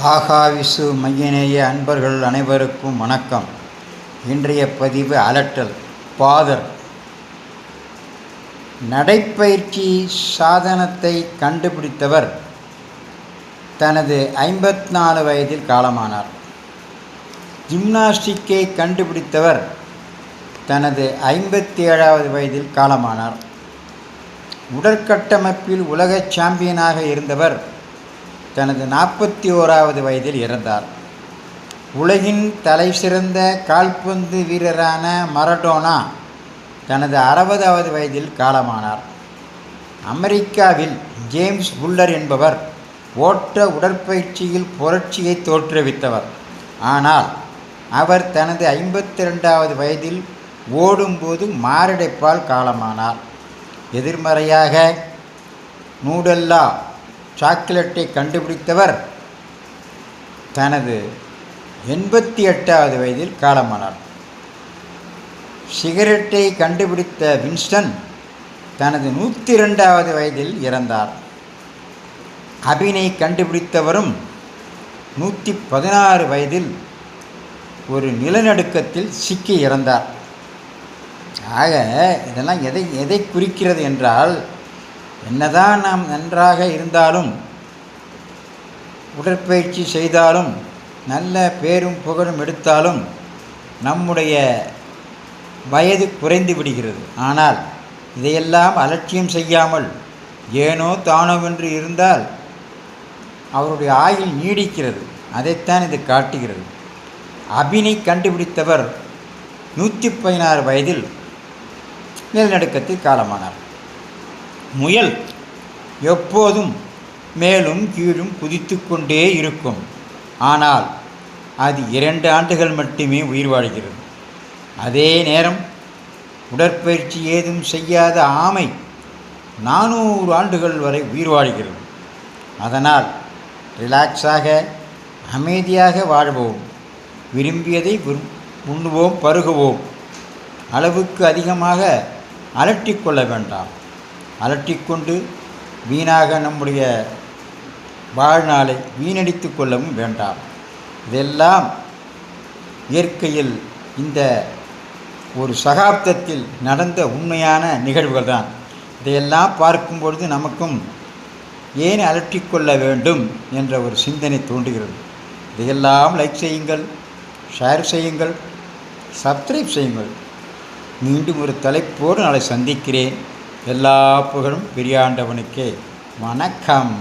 ஆகாவிசு மையநேய அன்பர்கள் அனைவருக்கும் வணக்கம். இன்றைய பதிவு அலட்டல் பாதர். நடைப்பயிற்சி சாதனத்தை கண்டுபிடித்தவர் தனது 54 வயதில் காலமானார். ஜிம்னாஸ்டிக்கை கண்டுபிடித்தவர் தனது 57வது வயதில் காலமானார். உடற்கட்டமைப்பில் உலக சாம்பியனாக இருந்தவர் தனது 41வது வயதில் இறந்தார். உலகின் தலைசிறந்த கால்பந்து வீரரான மரடோனா தனது 60வது வயதில் காலமானார். அமெரிக்காவில் ஜேம்ஸ் புல்லர் என்பவர் ஓட்ட உடற்பயிற்சியில் புரட்சியை தோற்றுவித்தவர். ஆனால் அவர் தனது 52வது வயதில் ஓடும்போது மாரடைப்பால் காலமானார். எதிர்மறையாக நூடெல்லா சாக்லேட்டை கண்டுபிடித்தவர் தனது 88வது வயதில் காலமானார். சிகரெட்டை கண்டுபிடித்த வின்ஸ்டன் தனது 102வது வயதில் இறந்தார். அபினை கண்டுபிடித்தவரும் 116 வயதில் ஒரு நிலநடுக்கத்தில் சிக்கி இறந்தார். ஆக இதெல்லாம் எதை குறிக்கிறது என்றால், என்னதான் நாம் நன்றாக இருந்தாலும், உடற்பயிற்சி செய்தாலும், நல்ல பேரும் புகழும் எடுத்தாலும் நம்முடைய வயது குறைந்து விடுகிறது. ஆனால் இதையெல்லாம் அலட்சியம் செய்யாமல் ஏனோ தானோவென்று இருந்தால் அவருடைய ஆயுள் நீடிக்கிறது. அதைத்தான் இது காட்டுகிறது. அபினை கண்டுபிடித்தவர் 116 வயதில் நிலநடுக்கத்தில் காலமானார். முயல் எப்போதும் மேலும் கீழும் குதித்து கொண்டே இருக்கும். ஆனால் அது 2 ஆண்டுகள் மட்டுமே உயிர் வாழ்கிறது. அதே நேரம் உடற்பயிற்சி ஏதும் செய்யாத ஆமை 400 ஆண்டுகள் வரை உயிர் வாழ்கிறது. அதனால் ரிலாக்ஸாக அமைதியாக வாழ்வோம். விரும்பியதை உண்ணுவோம், பருகுவோம். அளவுக்கு அதிகமாக அலட்டிக்கொள்ள வேண்டாம். அலட்டிக்கொண்டு வீணாக நம்முடைய வாழ்நாளை வீணடித்து கொள்ளவும் வேண்டாம். இதெல்லாம் இயற்கையில் இந்த ஒரு சகாப்தத்தில் நடந்த உண்மையான நிகழ்வுகள் தான். இதையெல்லாம் பார்க்கும் பொழுது நமக்கும் ஏன் அலட்டிக்கொள்ள வேண்டும் என்ற ஒரு சிந்தனை தோன்றுகிறது. இதையெல்லாம் லைக் செய்யுங்கள், ஷேர் செய்யுங்கள், சப்ஸ்கிரைப் செய்யுங்கள். மீண்டும் ஒரு தலைப்போடு நாளை சந்திக்கிறேன். எல்லா புகழும் பெரியாண்டவனுக்கே. வணக்கம்.